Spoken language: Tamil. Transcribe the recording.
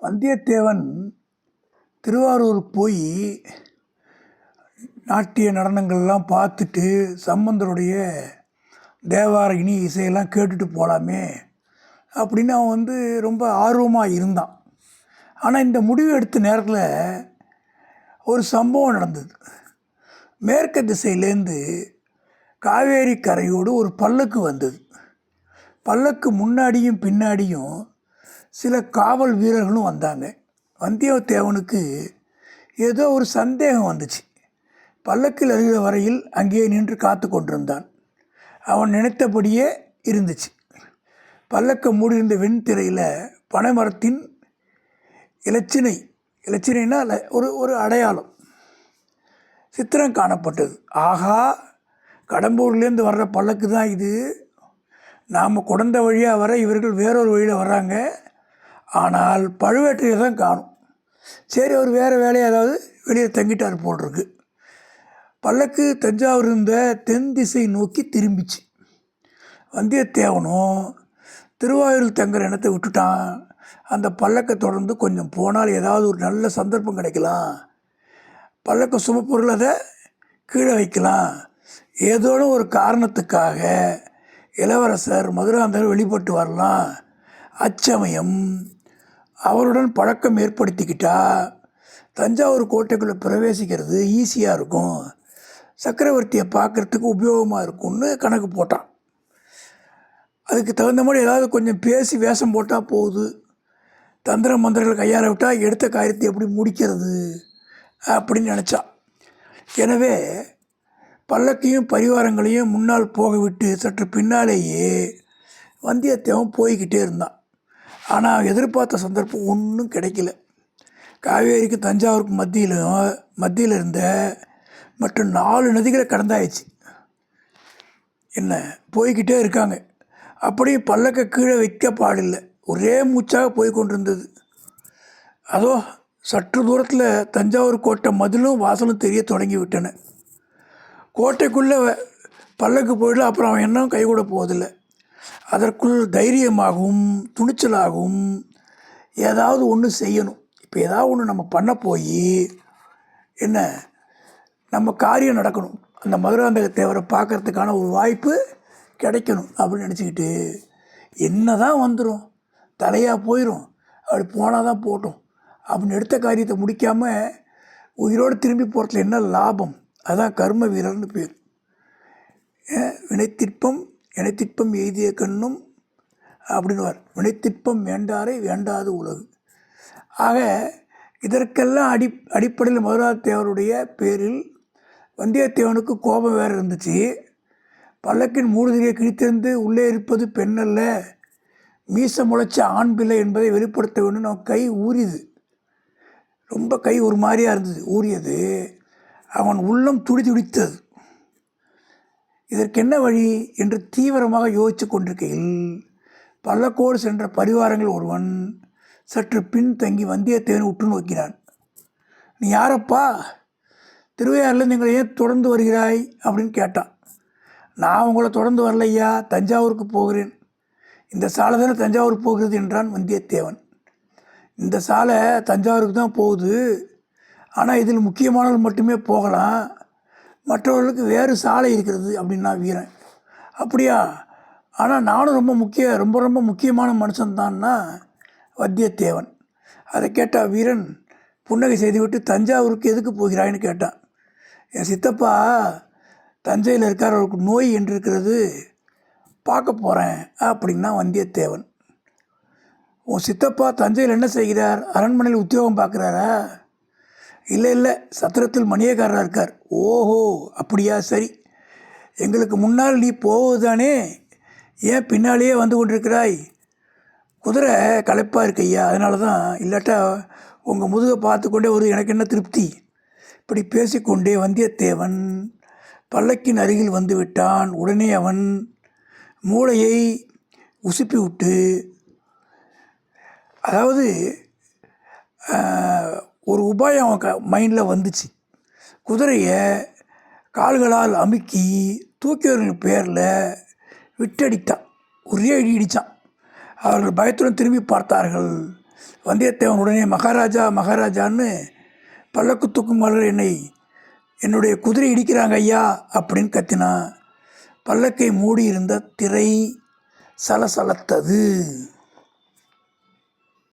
வந்தியத்தேவன் திருவாரூருக்கு போய் நாட்டிய நடனங்கள்லாம் பார்த்துட்டு சம்பந்தருடைய தேவார இனி இசையெல்லாம் கேட்டுட்டு போகலாமே அப்படின்னு அவன் ரொம்ப ஆர்வமாக இருந்தான். ஆனால் இந்த முடிவு எடுத்த நேரத்தில் ஒரு சம்பவம் நடந்தது. மேற்கு திசையிலேருந்து காவேரி கரையோடு ஒரு பல்லக்கு வந்தது. பல்லக்கு முன்னாடியும் பின்னாடியும் சில காவல் வீரர்களும் வந்தாங்க. வந்தியத்தேவனுக்கு ஏதோ ஒரு சந்தேகம் வந்துச்சு. பல்லக்கில் அருகிற வரையில் அங்கேயே நின்று காத்து கொண்டிருந்தான். அவன் நினைத்தபடியே இருந்துச்சு. பல்லக்க மூடியிருந்த வெண்திரையில் பனைமரத்தின் இலச்சினைனா ஒரு அடையாளம் சித்திரம் காணப்பட்டது. ஆகா, கடம்பூர்லேருந்து வர்ற பல்லக்கு தான் இது. நாம் குடந்த வழியாக வர இவர்கள் வேறொரு வழியில் வர்றாங்க. ஆனால் பழுவேற்றையை தான் காணும். சரி, அவர் வேறு வேலையை ஏதாவது வெளியே தங்கிட்டார் போட்டிருக்கு. பல்லக்கு தஞ்சாவூர் இருந்த தென் திசை நோக்கி திரும்பிச்சு. வந்தியத்தேவனும் திருவாயூரில் தங்குற இடத்தை விட்டுட்டான். அந்த பல்லக்கை தொடர்ந்து கொஞ்சம் போனால் ஏதாவது ஒரு நல்ல சந்தர்ப்பம் கிடைக்கலாம். பல்லக்க சுமப்பொருள் அதை கீழே வைக்கலாம். ஏதோன்னு ஒரு காரணத்துக்காக இளவரசர் மதுராந்தகர் வெளிப்பட்டு வரலாம். அச்சமயம் அவருடன் பழக்கம் ஏற்படுத்திக்கிட்டா தஞ்சாவூர் கோட்டைக்குள்ளே பிரவேசிக்கிறது ஈஸியாக இருக்கும், சக்கரவர்த்தியை பார்க்குறதுக்கு உபயோகமாக இருக்கும்னு கணக்கு போட்டான். அதுக்கு தகுந்த மாதிரி ஏதாவது கொஞ்சம் பேசி வேஷம் போட்டால் போகுது. தந்திர மந்திரங்கள் கையாள விட்டால் எடுத்த காரியத்தை எப்படி முடிக்கிறது அப்படின்னு நினச்சான். எனவே பல்லக்கையும் பரிவாரங்களையும் முன்னால் போக விட்டு சற்று பின்னாலேயே வந்தியத்தேவன் போய்கிட்டே இருந்தான். ஆனால் எதிர்பார்த்த சந்தர்ப்பம் ஒன்றும் கிடைக்கல. காவேரிக்கு தஞ்சாவூருக்கு மத்தியில் இருந்த மற்றும் 4 நதிகளை கடந்தாயிடுச்சு. என்ன போய்கிட்டே இருக்காங்க. அப்படியும் பல்லக்க கீழே வைக்க பாடில்லை. ஒரே மூச்சாக போய் கொண்டிருந்தது. அதோ சற்று தூரத்தில் தஞ்சாவூர் கோட்டை மதிலும் வாசலும் தெரிய தொடங்கி விட்டன. கோட்டைக்குள்ளே பல்லக்கு போயிடல, அப்புறம் அவன் என்ன கைகூட போவதில்லை. அதற்குள் தைரியமாகவும் துணிச்சலாகவும் ஏதாவது ஒன்று செய்யணும். இப்போ ஏதாவது ஒன்று நம்ம பண்ண போய் என்ன நம்ம காரியம் நடக்கணும், அந்த மதுராந்தக தேவரை பார்க்குறதுக்கான ஒரு வாய்ப்பு கிடைக்கணும் அப்படின்னு நினச்சிக்கிட்டு என்ன தான் வந்துடும், தலையாக போயிடும், அப்படி போனால் தான் போட்டோம் அப்படின்னு எடுத்த காரியத்தை முடிக்காமல் உயிரோடு திரும்பி போகிறதுல என்ன லாபம்? அதான் கர்ம வீரர்னு பேர். வினைத்திற்பம் எய்திய கண்ணும் அப்படின்னுவார். வினைத்திற்பம் வேண்டாரை வேண்டாத உலகு. ஆக இதற்கெல்லாம் அடிப்படையில் மதுராந்தகருடைய பேரில் வந்தியத்தேவனுக்கு கோபம் வேறு இருந்துச்சு. பல்லக்கின் மூடுதிரியை கிழித்திருந்து உள்ளே இருப்பது பெண்ணல்ல, மீச முளைச்ச ஆண் பிள்ளை என்பதை வெளிப்படுத்த வேண்டும். நம்ம கை ஊறியது, ரொம்ப கை ஒரு மாதிரியாக இருந்தது, ஊறியது. அவன் உள்ளம் துடித்தது. இதற்கு என்ன வழி என்று தீவிரமாக யோசித்து கொண்டிருக்கையில் பல்லக்கோடு சென்ற பரிவாரங்கள் ஒருவன் சற்று பின் தங்கி வந்தியத்தேவனை உற்று நோக்கினான். நீ யாரப்பா? திருவையாறில் நீங்கள் ஏன் தொடர்ந்து வருகிறாய் அப்படின்னு கேட்டான். நான் உங்களை தொடர்ந்து வரலையா, தஞ்சாவூருக்கு போகிறேன். இந்த சாலை தானே தஞ்சாவூருக்கு போகிறது என்றான் வந்தியத்தேவன். இந்த சாலை தஞ்சாவூருக்கு தான் போகுது, ஆனால் இதில் முக்கியமானவர்கள் மட்டுமே போகலாம், மற்றவர்களுக்கு வேறு சாலை இருக்கிறது அப்படின்னா வீரன். அப்படியா? ஆனால் நானும் ரொம்ப முக்கியமான மனுஷன்தான்னா வந்தியத்தேவன். அதை கேட்டால் வீரன் புன்னகை செய்துவிட்டு தஞ்சாவூருக்கு எதுக்கு போகிறாய்ன்னு கேட்டான். என் சித்தப்பா தஞ்சையில் இருக்கார், அவருக்கு நோய் என்று இருக்கிறது, பார்க்க போகிறேன் அப்படின்னா வந்தியத்தேவன். உன் சித்தப்பா தஞ்சையில் என்ன செய்கிறார்? அரண்மனையில் உத்தியோகம் பார்க்குறாரா? இல்லை, சத்திரத்தில் மணியக்காரராக இருக்கார். ஓஹோ, அப்படியா? சரி, எங்களுக்கு முன்னால் நீ போவதுதானே, ஏன் பின்னாலேயே வந்து கொண்டிருக்கிறாய்? குதிரை களைப்பாக இருக்கையா, அதனால தான். இல்லாட்டா உங்கள் முதுகை பார்த்து கொண்டே எனக்கு என்ன திருப்தி? இப்படி பேசிக்கொண்டே வந்தியத்தேவன் பல்லக்கின் அருகில் வந்து விட்டான். உடனே அவன் மூளையை உசுப்பி விட்டு, அதாவது ஒரு உபாயம் அவன் மைண்டில் வந்துச்சு. குதிரையை கால்களால் அமுக்கி தூக்கியவர்கள் பேரில் விட்டடித்தான். ஒரே அடி இடித்தான். அவர்கள் பயத்துடன் திரும்பி பார்த்தார்கள். வந்தியத்தேவன் உடனே மகாராஜா மகாராஜான்னு பல்லக்கு தூக்கும் என்னுடைய குதிரை இடிக்கிறாங்க ஐயா அப்படின்னு கத்தினான். பல்லக்கை மூடி இருந்த திரை சலசலத்தது.